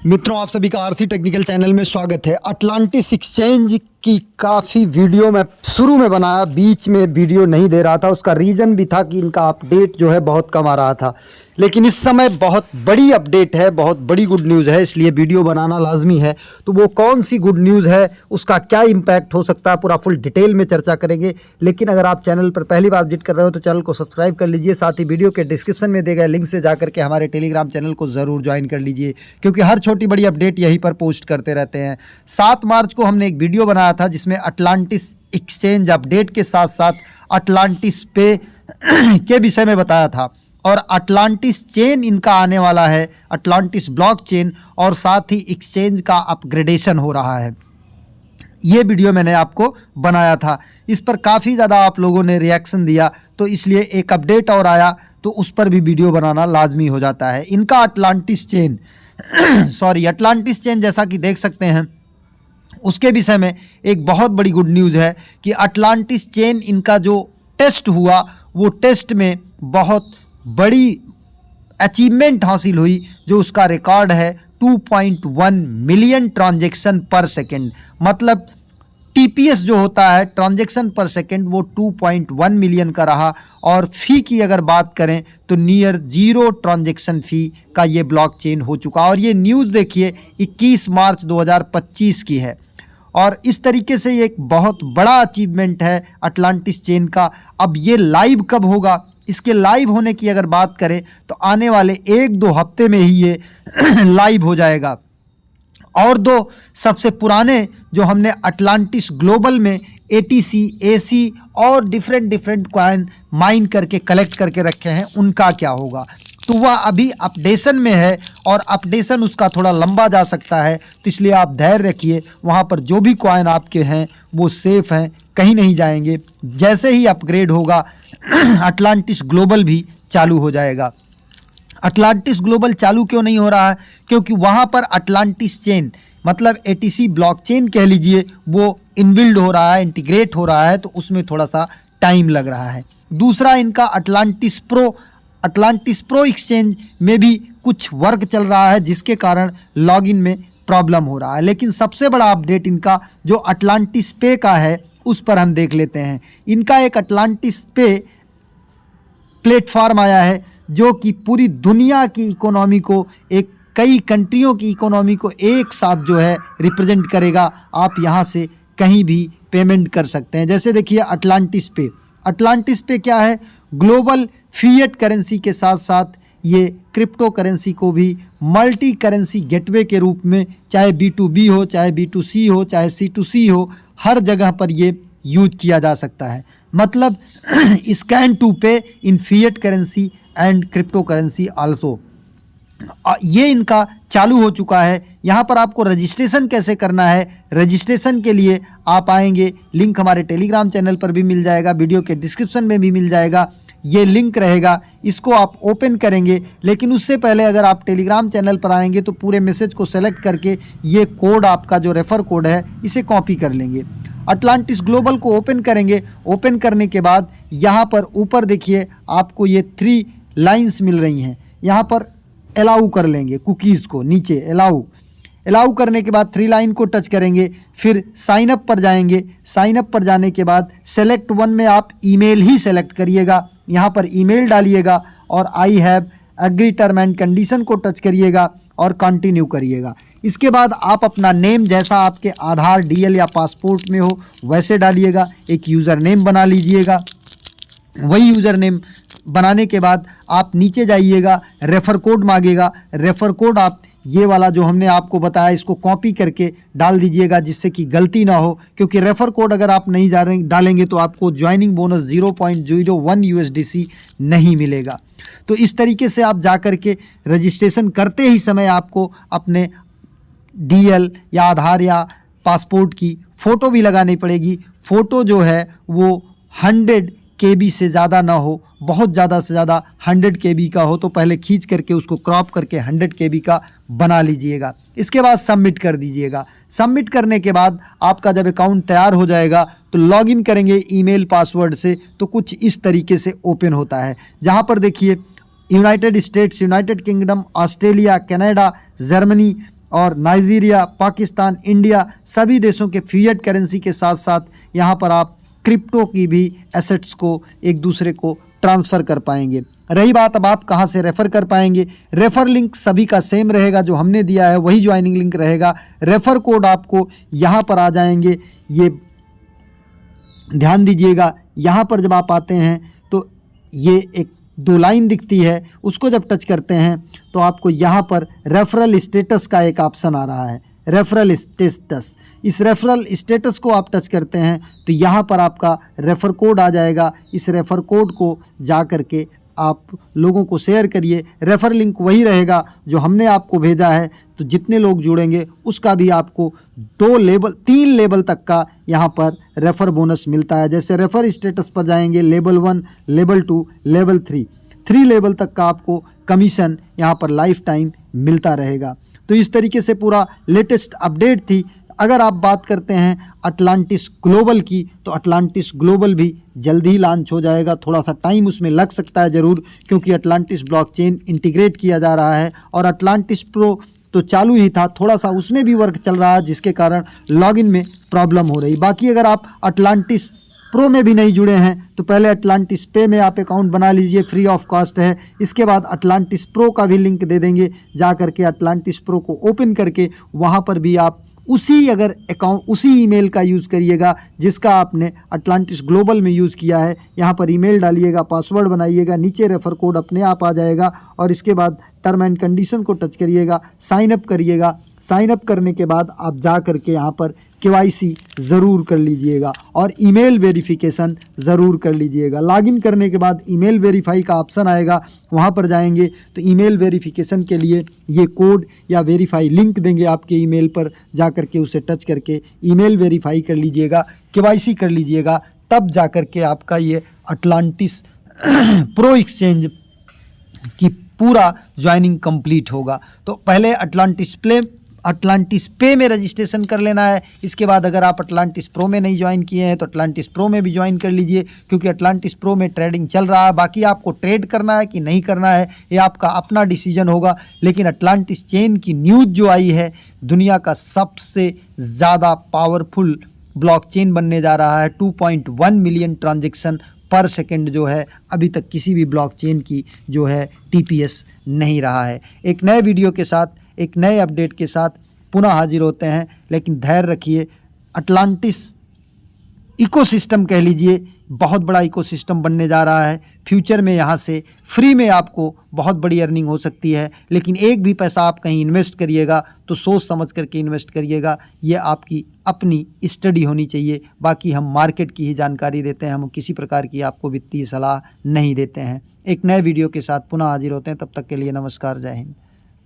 मित्रों, आप सभी का आरसी टेक्निकल चैनल में स्वागत है। अटलांटिस एक्सचेंज की काफ़ी वीडियो मैं शुरू में बनाया, बीच में वीडियो नहीं दे रहा था। उसका रीज़न भी था कि इनका अपडेट जो है बहुत कम आ रहा था, लेकिन इस समय बहुत बड़ी अपडेट है, बहुत बड़ी गुड न्यूज़ है, इसलिए वीडियो बनाना लाजमी है। तो वो कौन सी गुड न्यूज़ है, उसका क्या इम्पैक्ट हो सकता है, पूरा फुल डिटेल में चर्चा करेंगे। लेकिन अगर आप चैनल पर पहली बार विजिट कर रहे हो तो चैनल को सब्सक्राइब कर लीजिए, साथ ही वीडियो के डिस्क्रिप्शन में दिए गए लिंक से जाकर के हमारे टेलीग्राम चैनल को ज़रूर ज्वाइन कर लीजिए, क्योंकि हर छोटी बड़ी अपडेट यहीं पर पोस्ट करते रहते हैं। 7 मार्च को हमने एक वीडियो बनाया था जिसमें अटलांटिस एक्सचेंज अपडेट के साथ साथ अटलांटिस पे के विषय में बताया था, और अटलांटिस चेन इनका आने वाला है, अटलांटिस ब्लॉक चेन, और साथ ही एक्सचेंज का अपग्रेडेशन हो रहा है। ये वीडियो मैंने आपको बनाया था, इस पर काफ़ी ज़्यादा आप लोगों ने रिएक्शन दिया, तो इसलिए एक अपडेट और आया तो उस पर भी वीडियो बनाना लाजमी हो जाता है। इनका अटलांटिस चेन अटलांटिस चेन जैसा कि देख सकते हैं, उसके विषय में एक बहुत बड़ी गुड न्यूज़ है कि अटलांटिस चेन इनका जो टेस्ट हुआ, वो टेस्ट में बहुत बड़ी अचीवमेंट हासिल हुई। जो उसका रिकॉर्ड है 2.1 मिलियन ट्रांजैक्शन पर सेकेंड, मतलब टीपीएस जो होता है ट्रांजैक्शन पर सेकेंड, वो 2.1 मिलियन का रहा। और फ़ी की अगर बात करें तो नियर 0 ट्रांजैक्शन फ़ी का ये ब्लॉकचेन हो चुका। और ये न्यूज़ देखिए 21 मार्च 2025 की है, और इस तरीके से ये एक बहुत बड़ा अचीवमेंट है अटलांटिस चेन का। अब ये लाइव कब होगा, इसके लाइव होने की अगर बात करें तो आने वाले 1-2 हफ्ते में ही ये लाइव हो जाएगा। और दो सबसे पुराने जो हमने अटलांटिस ग्लोबल में ATC, AC और डिफरेंट कॉइन माइन करके कलेक्ट करके रखे हैं, उनका क्या होगा, तो वह अभी अपडेशन में है, और अपडेशन उसका थोड़ा लंबा जा सकता है। तो इसलिए आप धैर्य रखिए, वहाँ पर जो भी कॉइन आपके हैं वो सेफ़ हैं, कहीं नहीं जाएंगे। जैसे ही अपग्रेड होगा अटलांटिस ग्लोबल भी चालू हो जाएगा। अटलांटिस ग्लोबल चालू क्यों नहीं हो रहा है, क्योंकि वहाँ पर अटलांटिस चेन मतलब ATC ब्लॉकचेन कह लीजिए, वो इनबिल्ड हो रहा है, इंटीग्रेट हो रहा है, तो उसमें थोड़ा सा टाइम लग रहा है। दूसरा, इनका अटलांटिस प्रो एक्सचेंज में भी कुछ वर्क चल रहा है, जिसके कारण लॉगिन में प्रॉब्लम हो रहा है। लेकिन सबसे बड़ा अपडेट इनका जो अटलांटिस पे का है, उस पर हम देख लेते हैं। इनका एक अटलांटिस पे प्लेटफॉर्म आया है जो कि पूरी दुनिया की इकोनॉमी को, एक कई कंट्रियों की इकोनॉमी को एक साथ जो है रिप्रेजेंट करेगा। आप यहाँ से कहीं भी पेमेंट कर सकते हैं। जैसे देखिए अटलांटिस पे क्या है, ग्लोबल फिएट करेंसी के साथ साथ ये क्रिप्टो करेंसी को भी मल्टी करेंसी गेटवे के रूप में, चाहे B2B हो, चाहे B2C हो, चाहे C2C हो, हर जगह पर ये यूज किया जा सकता है। मतलब scan to pay in fiat currency and crypto currency also. ये इनका चालू हो चुका है। यहाँ पर आपको रजिस्ट्रेशन कैसे करना है, रजिस्ट्रेशन के लिए आप आएंगे, लिंक हमारे टेलीग्राम चैनल पर भी मिल जाएगा, वीडियो के डिस्क्रिप्शन में भी मिल जाएगा, ये लिंक रहेगा, इसको आप ओपन करेंगे। लेकिन उससे पहले अगर आप टेलीग्राम चैनल पर आएंगे तो पूरे मैसेज को सेलेक्ट करके ये कोड, आपका जो रेफ़र कोड है, इसे कॉपी कर लेंगे। अटलांटिस ग्लोबल को ओपन करेंगे। ओपन करने के बाद यहाँ पर ऊपर देखिए आपको ये 3 लाइंस मिल रही हैं, यहाँ पर अलाउ कर लेंगे कुकीज़ को, नीचे अलाउ करने के बाद 3 लाइन को टच करेंगे, फिर साइन अप पर जाएंगे। साइन अप पर जाने के बाद सेलेक्ट वन में आप ईमेल ही सेलेक्ट करिएगा, यहाँ पर ईमेल डालिएगा और I have agree term and condition को टच करिएगा और कंटिन्यू करिएगा। इसके बाद आप अपना नेम जैसा आपके आधार, DL या पासपोर्ट में हो वैसे डालिएगा। एक यूज़र नेम बना लीजिएगा। वही यूज़र नेम बनाने के बाद आप नीचे जाइएगा, रेफ़र कोड मांगेगा। रेफ़र कोड आप ये वाला जो हमने आपको बताया, इसको कॉपी करके डाल दीजिएगा, जिससे कि गलती ना हो, क्योंकि रेफ़र कोड अगर आप नहीं डालेंगे तो आपको ज्वाइनिंग बोनस 0.01 USDC नहीं मिलेगा। तो इस तरीके से आप जा कर के रजिस्ट्रेशन करते ही समय आपको अपने DL या आधार या पासपोर्ट की फ़ोटो भी लगानी पड़ेगी। फ़ोटो जो है वो 100 KB से ज़्यादा ना हो, बहुत ज़्यादा से ज़्यादा 100 KB का हो, तो पहले खींच करके उसको क्रॉप करके 100 KB का बना लीजिएगा। इसके बाद सबमिट कर दीजिएगा। सबमिट करने के बाद आपका जब अकाउंट तैयार हो जाएगा तो लॉगिन करेंगे ईमेल पासवर्ड से, तो कुछ इस तरीके से ओपन होता है, जहाँ पर देखिए United states, United kingdom, Australia, Canada, Germany और नाइजीरिया, पाकिस्तान, इंडिया सभी देशों के फिएट करेंसी के साथ साथ यहाँ पर आप क्रिप्टो की भी एसेट्स को एक दूसरे को ट्रांसफ़र कर पाएंगे। रही बात अब आप कहाँ से रेफ़र कर पाएंगे, रेफ़र लिंक सभी का सेम रहेगा, जो हमने दिया है वही ज्वाइनिंग लिंक रहेगा। रेफ़र कोड आपको यहाँ पर आ जाएंगे, ये ध्यान दीजिएगा। यहाँ पर जब आप आते हैं तो ये एक 2 लाइन दिखती है, उसको जब टच करते हैं तो आपको यहाँ पर रेफरल स्टेटस का एक ऑप्शन आ रहा है, रेफरल स्टेटस। इस रेफरल स्टेटस को आप टच करते हैं तो यहाँ पर आपका रेफ़र कोड आ जाएगा। इस रेफ़र कोड को जा कर के आप लोगों को शेयर करिए। रेफ़र लिंक वही रहेगा जो हमने आपको भेजा है, तो जितने लोग जुड़ेंगे उसका भी आपको 3 लेवल तक का यहाँ पर रेफ़र बोनस मिलता है। जैसे रेफ़र स्टेटस पर जाएंगे, लेवल 1, लेवल 2, लेवल 3 लेवल तक का आपको कमीशन यहाँ पर लाइफ टाइम मिलता रहेगा। तो इस तरीके से पूरा लेटेस्ट अपडेट थी। अगर आप बात करते हैं अटलांटिस ग्लोबल की, तो अटलांटिस ग्लोबल भी जल्दी ही लॉन्च हो जाएगा। थोड़ा सा टाइम उसमें लग सकता है ज़रूर, क्योंकि अटलांटिस ब्लॉकचेन इंटीग्रेट किया जा रहा है और अटलांटिस प्रो तो चालू ही था, थोड़ा सा उसमें भी वर्क चल रहा है, जिसके कारण लॉगिन में प्रॉब्लम हो रही। बाकी अगर आप अटलांटिस प्रो में भी नहीं जुड़े हैं तो पहले अटलांटिस पे में आप अकाउंट बना लीजिए, फ्री ऑफ कॉस्ट है। इसके बाद अटलांटिस प्रो का भी लिंक दे देंगे, जा करके अटलांटिस प्रो को ओपन करके वहाँ पर भी आप उसी ईमेल का यूज़ करिएगा जिसका आपने अटलांटिस ग्लोबल में यूज़ किया है। यहाँ पर ईमेल डालिएगा, पासवर्ड बनाइएगा, नीचे रेफ़र कोड अपने आप आ जाएगा और इसके बाद टर्म एंड कंडीशन को टच करिएगा, साइन अप करिएगा। साइन अप करने के बाद आप जा कर के यहाँ पर KYC ज़रूर कर लीजिएगा और ईमेल वेरिफिकेशन ज़रूर कर लीजिएगा। लॉगिन करने के बाद ईमेल वेरीफाई का ऑप्शन आएगा, वहाँ पर जाएंगे तो ईमेल वेरिफिकेशन के लिए ये कोड या वेरीफाई लिंक देंगे आपके ईमेल पर, जा कर के उसे टच करके ईमेल वेरीफाई कर लीजिएगा, KYC कर लीजिएगा, तब जा कर के आपका ये अटलांटिस प्रो एक्सचेंज की पूरा ज्वाइनिंग कंप्लीट होगा। तो पहले अटलांटिस पे में रजिस्ट्रेशन कर लेना है। इसके बाद अगर आप अटलांटिस प्रो में नहीं ज्वाइन किए हैं तो अटलांटिस प्रो में भी ज्वाइन कर लीजिए, क्योंकि अटलांटिस प्रो में ट्रेडिंग चल रहा है। बाकी आपको ट्रेड करना है कि नहीं करना है ये आपका अपना डिसीजन होगा। लेकिन अटलांटिस चेन की न्यूज़ जो आई है, दुनिया का सबसे ज़्यादा पावरफुल ब्लॉकचेन बनने जा रहा है। 2.1 मिलियन ट्रांजेक्शन पर सेकंड जो है, अभी तक किसी भी ब्लॉकचेन की जो है TPS नहीं रहा है। एक नए वीडियो के साथ, एक नए अपडेट के साथ पुनः हाजिर होते हैं, लेकिन धैर्य रखिए। अटलांटिस इकोसिस्टम कह लीजिए, बहुत बड़ा इकोसिस्टम बनने जा रहा है। फ्यूचर में यहाँ से फ्री में आपको बहुत बड़ी अर्निंग हो सकती है, लेकिन एक भी पैसा आप कहीं इन्वेस्ट करिएगा तो सोच समझ करके इन्वेस्ट करिएगा। ये आपकी अपनी स्टडी होनी चाहिए। बाकी हम मार्केट की ही जानकारी देते हैं, हम किसी प्रकार की आपको वित्तीय सलाह नहीं देते हैं। एक नए वीडियो के साथ पुनः हाजिर होते हैं, तब तक के लिए नमस्कार, जय हिंद।